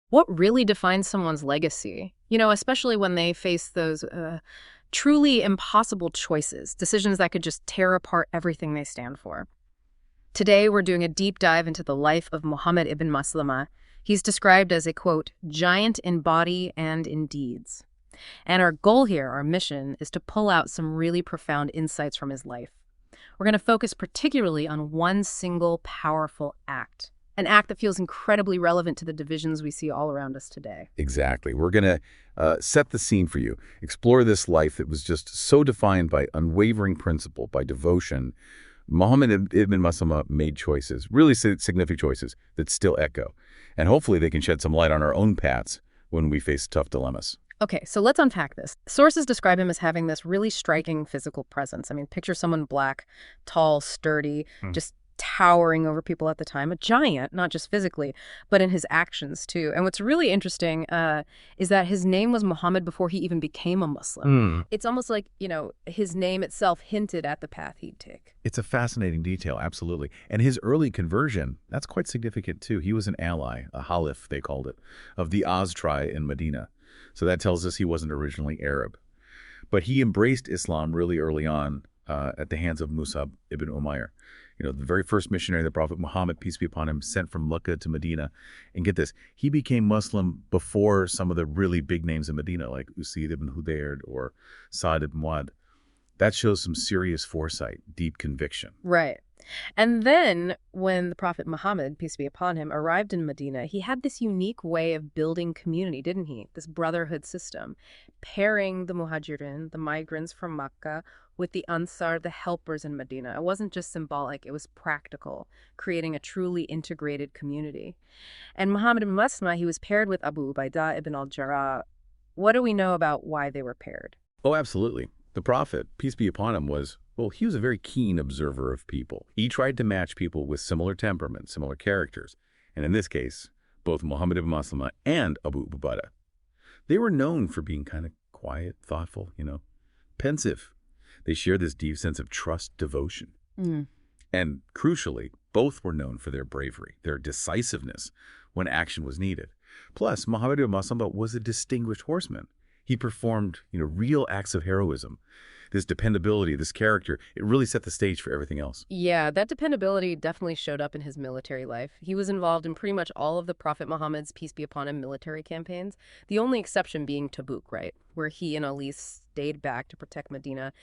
What really defines someone's legacy? Especially when they face those truly impossible choices, decisions that could just tear apart everything they stand for. Today, we're doing a deep dive into the life of Muhammad ibn Maslamah. He's described as a, quote, giant in body and in deeds. And our goal here, our mission, is to pull out some really profound insights from his life. We're going to focus particularly on one single powerful act, an act that feels incredibly relevant to the divisions we see all around us today. Exactly. We're going to set the scene for you, explore this life that was just so defined by unwavering principle, by devotion. Muhammad ibn Maslamah made choices, really significant choices that still echo. And hopefully they can shed some light on our own paths when we face tough dilemmas. Okay, so let's unpack this. Sources describe him as having this really striking physical presence. I mean, picture someone black, tall, sturdy, just towering over people at the time. A giant, not just physically, but in his actions, too. And what's really interesting is that his name was Muhammad before he even became a Muslim. It's almost like, his name itself hinted at the path he'd take. It's a fascinating detail, absolutely. And his early conversion, that's quite significant, too. He was an ally, a Caliph, they called it, of the Aus tribe in Medina. So that tells us he wasn't originally Arab. But he embraced Islam really early on at the hands of Musab ibn Umair. The very first missionary the Prophet Muhammad, peace be upon him, sent from Mecca to Medina. And get this, he became Muslim before some of the really big names in Medina, like Usaid ibn Hudayr or Sa'd ibn Mu'adh. That shows some serious foresight, deep conviction. Right. And then when the Prophet Muhammad, peace be upon him, arrived in Medina, he had this unique way of building community, didn't he? This brotherhood system, pairing the Muhajirin, the migrants from Mecca, with the Ansar, the helpers in Medina. It wasn't just symbolic, it was practical, creating a truly integrated community. And Muhammad ibn Maslamah, he was paired with Abu Ubaidah ibn al-Jarrah. What do we know about why they were paired? Oh, absolutely. The Prophet, peace be upon him, he was a very keen observer of people. He tried to match people with similar temperament, similar characters. And in this case, both Muhammad ibn Maslamah and Abu Ubaidah. They were known for being kind of quiet, thoughtful, pensive. They shared this deep sense of trust, devotion. And crucially, both were known for their bravery, their decisiveness when action was needed. Plus, Muhammad ibn Maslamah was a distinguished horseman. He performed, real acts of heroism. This dependability, this character, it really set the stage for everything else. Yeah, that dependability definitely showed up in his military life. He was involved in pretty much all of the Prophet Muhammad's, peace be upon him, military campaigns. The only exception being Tabuk, right? Where he and Ali stayed back to protect Medina.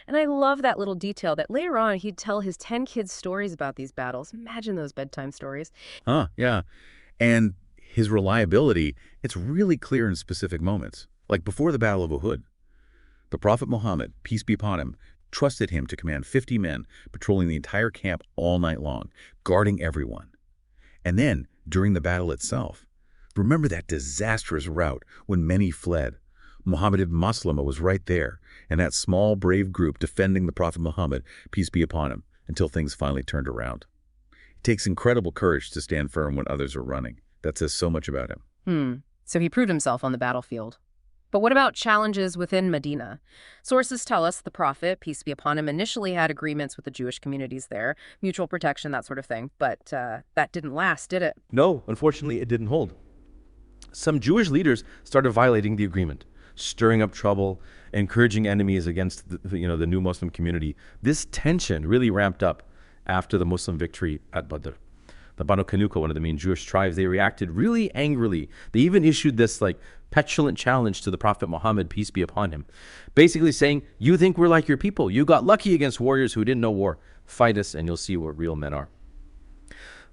And I love that little detail that later on he'd tell his 10 kids stories about these battles. Imagine those bedtime stories. Yeah. And his reliability, it's really clear in specific moments. Like before the Battle of Uhud, the Prophet Muhammad, peace be upon him, trusted him to command 50 men patrolling the entire camp all night long, guarding everyone. And then, during the battle itself, remember that disastrous rout when many fled? Muhammad ibn Maslamah was right there, and that small, brave group defending the Prophet Muhammad, peace be upon him, until things finally turned around. It takes incredible courage to stand firm when others are running. That says so much about him. So he proved himself on the battlefield. But what about challenges within Medina? Sources tell us the Prophet, peace be upon him, initially had agreements with the Jewish communities there, mutual protection, that sort of thing. But that didn't last, did it? No, unfortunately, it didn't hold. Some Jewish leaders started violating the agreement, stirring up trouble, encouraging enemies against the new Muslim community. This tension really ramped up after the Muslim victory at Badr. The Banu Qanuqa, one of the main Jewish tribes, they reacted really angrily. They even issued this petulant challenge to the Prophet Muhammad, peace be upon him, basically saying, you think we're like your people. You got lucky against warriors who didn't know war. Fight us and you'll see what real men are.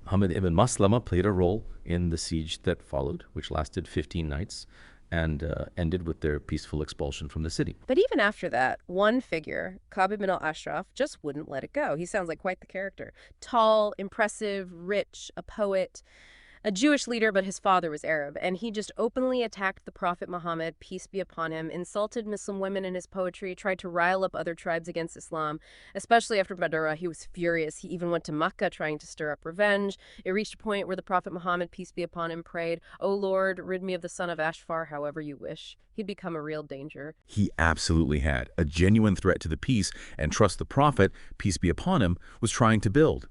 Muhammad ibn Maslamah played a role in the siege that followed, which lasted 15 nights and ended with their peaceful expulsion from the city. But even after that, one figure, Ka'b ibn al-Ashraf, just wouldn't let it go. He sounds like quite the character. Tall, impressive, rich, a poet, a Jewish leader, but his father was Arab. And he just openly attacked the Prophet Muhammad, peace be upon him, insulted Muslim women in his poetry, tried to rile up other tribes against Islam. Especially after Badr, he was furious. He even went to Mecca trying to stir up revenge. It reached a point where the Prophet Muhammad, peace be upon him, prayed, "O Lord, rid me of the son of Ashfar however you wish." He'd become a real danger. He absolutely had. A genuine threat to the peace and trust the Prophet, peace be upon him, was trying to build.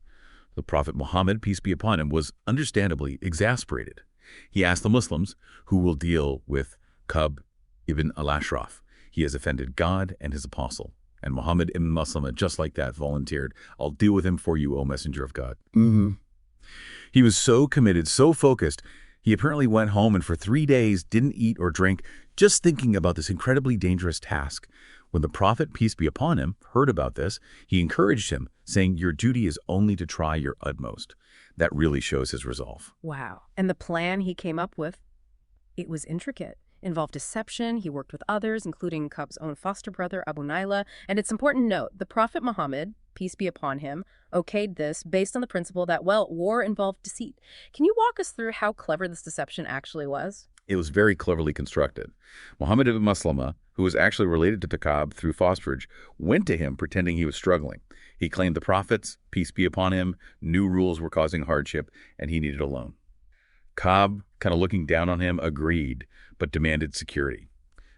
The Prophet Muhammad, peace be upon him, was understandably exasperated. He asked the Muslims, who will deal with Caliph ibn al-Ashraf. He has offended God and his apostle. And Muhammad ibn Maslamah, just like that, volunteered, I'll deal with him for you, O messenger of God. He was so committed, so focused, he apparently went home and for 3 days didn't eat or drink, just thinking about this incredibly dangerous task. When the Prophet, peace be upon him, heard about this, he encouraged him, saying, your duty is only to try your utmost. That really shows his resolve. Wow. And the plan he came up with, it was intricate. Involved deception. He worked with others, including Cub's own foster brother, Abu Naila. And it's important to note, the Prophet Muhammad, peace be upon him, okayed this based on the principle that, well, war involved deceit. Can you walk us through how clever this deception actually was? It was very cleverly constructed. Muhammad ibn Maslamah, who was actually related to Ka'b through fosterage, went to him pretending he was struggling. He claimed the prophets, peace be upon him, new rules were causing hardship, and he needed a loan. Ka'b, kind of looking down on him, agreed, but demanded security.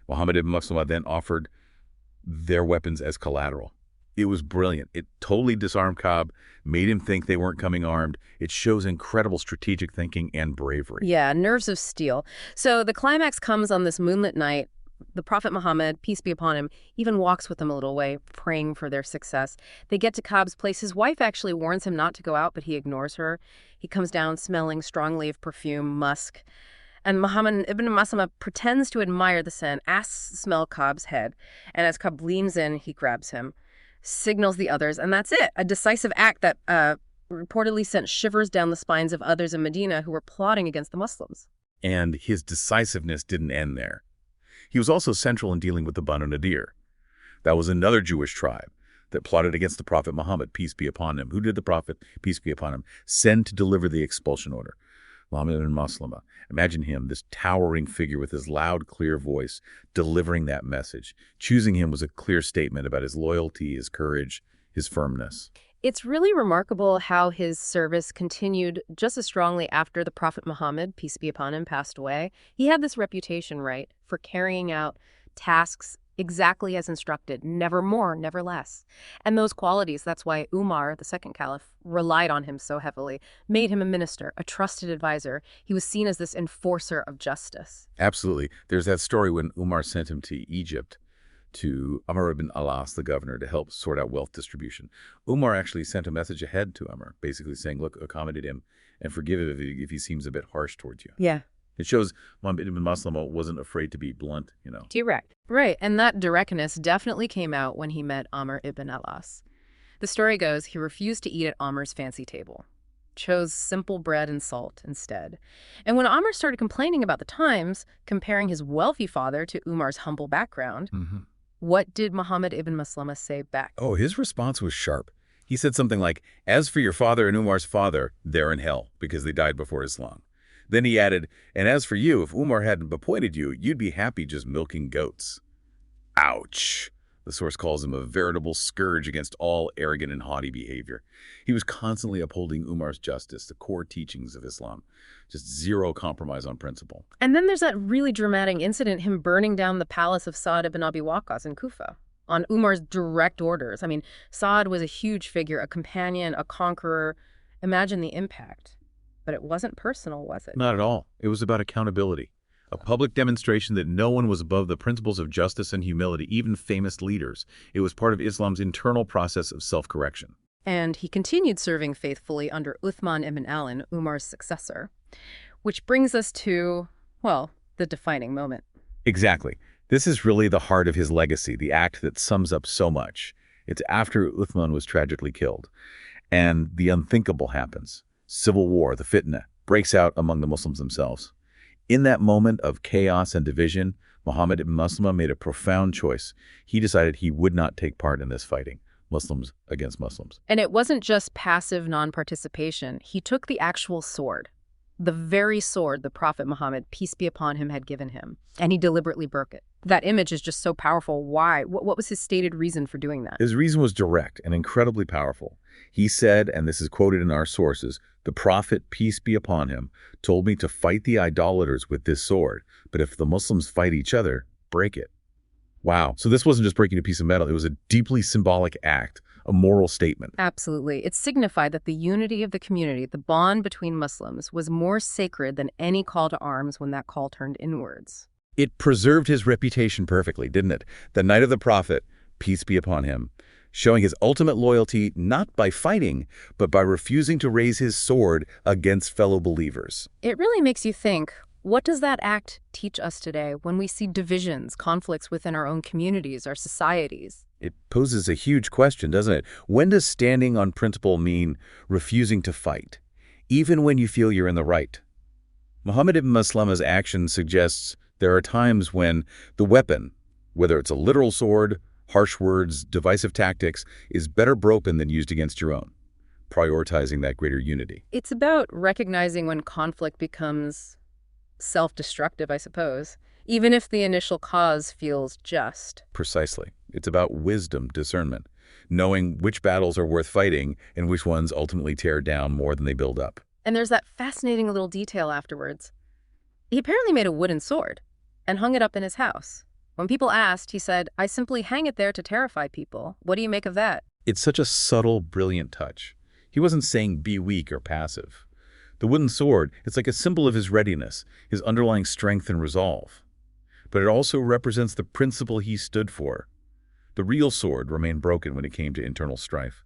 Muhammad ibn Maslamah then offered their weapons as collateral. It was brilliant. It totally disarmed Ka'b, made him think they weren't coming armed. It shows incredible strategic thinking and bravery. Yeah, nerves of steel. So the climax comes on this moonlit night. The Prophet Muhammad, peace be upon him, even walks with them a little way, praying for their success. They get to Ka'b's place. His wife actually warns him not to go out, but he ignores her. He comes down smelling strongly of perfume, musk. And Muhammad ibn Maslamah pretends to admire the scent, asks to smell Ka'b's head. And as Ka'b leans in, he grabs him, signals the others, and that's it. A decisive act that reportedly sent shivers down the spines of others in Medina who were plotting against the Muslims. And his decisiveness didn't end there. He was also central in dealing with the Banu Nadir. That was another Jewish tribe that plotted against the Prophet Muhammad, peace be upon him. Who did the Prophet, peace be upon him, send to deliver the expulsion order? Muhammad ibn Maslamah. Imagine him, this towering figure with his loud, clear voice, delivering that message. Choosing him was a clear statement about his loyalty, his courage, his firmness. It's really remarkable how his service continued just as strongly after the Prophet Muhammad, peace be upon him, passed away. He had this reputation, right, for carrying out tasks exactly as instructed, never more, never less. And those qualities, that's why Umar, the second caliph, relied on him so heavily, made him a minister, a trusted advisor. He was seen as this enforcer of justice. Absolutely. There's that story when Umar sent him to Egypt to Amr ibn al-As, the governor, to help sort out wealth distribution. Umar actually sent a message ahead to Amr, basically saying, look, accommodate him and forgive him if he seems a bit harsh towards you. Yeah. It shows Muhammad ibn Maslamah wasn't afraid to be blunt, you know. Direct. Right, and that directness definitely came out when he met Amr ibn al-As. The story goes he refused to eat at Amr's fancy table, chose simple bread and salt instead. And when Amr started complaining about the times, comparing his wealthy father to Umar's humble background, what did Muhammad ibn Maslamah say back? Oh, his response was sharp. He said something like, as for your father and Umar's father, they're in hell because they died before Islam. Then he added, and as for you, if Umar hadn't appointed you, you'd be happy just milking goats. Ouch. The source calls him a veritable scourge against all arrogant and haughty behavior. He was constantly upholding Umar's justice, the core teachings of Islam. Just zero compromise on principle. And then there's that really dramatic incident, him burning down the palace of Sa'd ibn Abi Waqqas in Kufa on Umar's direct orders. I mean, Sa'd was a huge figure, a companion, a conqueror. Imagine the impact. But it wasn't personal, was it? Not at all. It was about accountability. A public demonstration that no one was above the principles of justice and humility, even famous leaders. It was part of Islam's internal process of self-correction. And he continued serving faithfully under Uthman ibn Ali, Umar's successor. Which brings us to, well, the defining moment. Exactly. This is really the heart of his legacy, the act that sums up so much. It's after Uthman was tragically killed. And the unthinkable happens. Civil war, the fitnah, breaks out among the Muslims themselves. In that moment of chaos and division, Muhammad ibn Maslamah made a profound choice. He decided he would not take part in this fighting, Muslims against Muslims. And it wasn't just passive non-participation. He took the actual sword, the very sword the Prophet Muhammad, peace be upon him, had given him, and he deliberately broke it. That image is just so powerful. Why? What was his stated reason for doing that? His reason was direct and incredibly powerful. He said, and this is quoted in our sources, the Prophet, peace be upon him, told me to fight the idolaters with this sword, but if the Muslims fight each other, break it. Wow. So this wasn't just breaking a piece of metal. It was a deeply symbolic act a moral statement. Absolutely. It signified that the unity of the community, the bond between Muslims, was more sacred than any call to arms when that call turned inwards. It preserved his reputation perfectly, didn't it? The Night of the Prophet, peace be upon him, showing his ultimate loyalty not by fighting, but by refusing to raise his sword against fellow believers. It really makes you think, what does that act teach us today when we see divisions, conflicts within our own communities, our societies? It poses a huge question, doesn't it? When does standing on principle mean refusing to fight, even when you feel you're in the right? Muhammad ibn Maslamah's action suggests there are times when the weapon, whether it's a literal sword, harsh words, divisive tactics, is better broken than used against your own, prioritizing that greater unity. It's about recognizing when conflict becomes self-destructive, I suppose, even if the initial cause feels just. Precisely. It's about wisdom, discernment, knowing which battles are worth fighting and which ones ultimately tear down more than they build up. And there's that fascinating little detail afterwards. He apparently made a wooden sword and hung it up in his house. When people asked, he said, "I simply hang it there to terrify people. What do you make of that?" It's such a subtle, brilliant touch. He wasn't saying be weak or passive. The wooden sword, it's like a symbol of his readiness, his underlying strength and resolve. But it also represents the principle he stood for. The real sword remained broken when it came to internal strife.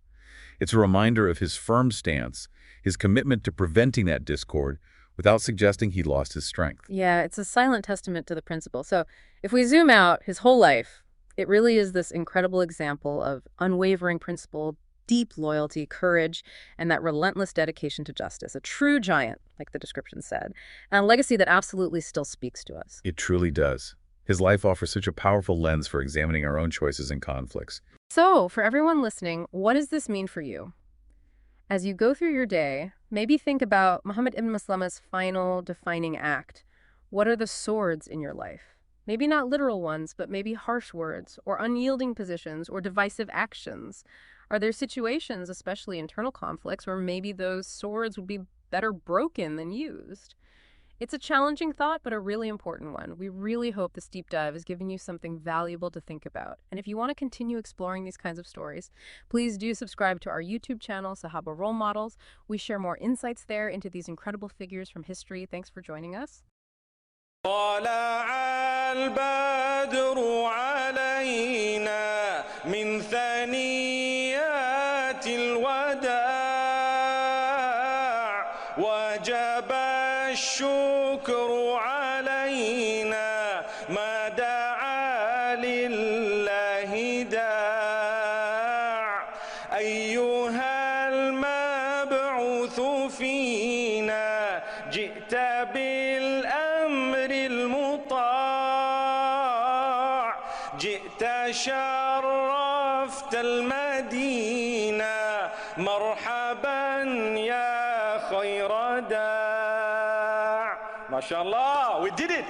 It's a reminder of his firm stance, his commitment to preventing that discord without suggesting he lost his strength. Yeah, it's a silent testament to the principle. So if we zoom out his whole life, it really is this incredible example of unwavering principle, deep loyalty, courage, and that relentless dedication to justice. A true giant, like the description said, and a legacy that absolutely still speaks to us. It truly does. His life offers such a powerful lens for examining our own choices and conflicts. So, for everyone listening, what does this mean for you? As you go through your day, maybe think about Muhammad ibn Maslamah's final defining act. What are the swords in your life? Maybe not literal ones, but maybe harsh words, or unyielding positions, or divisive actions. Are there situations, especially internal conflicts, where maybe those swords would be better broken than used? It's a challenging thought, but a really important one. We really hope this deep dive has given you something valuable to think about. And if you want to continue exploring these kinds of stories, please do subscribe to our YouTube channel, Sahaba Role Models. We share more insights there into these incredible figures from history. Thanks for joining us. طلع البدر علينا من ثنيات الوداع وجب الشكر علينا ما دعا لله داع أيها المبعوث فينا جئت بالأمر المطاع جئت شرفت المدينة مرحبا يا خير داع ما شاء الله we did it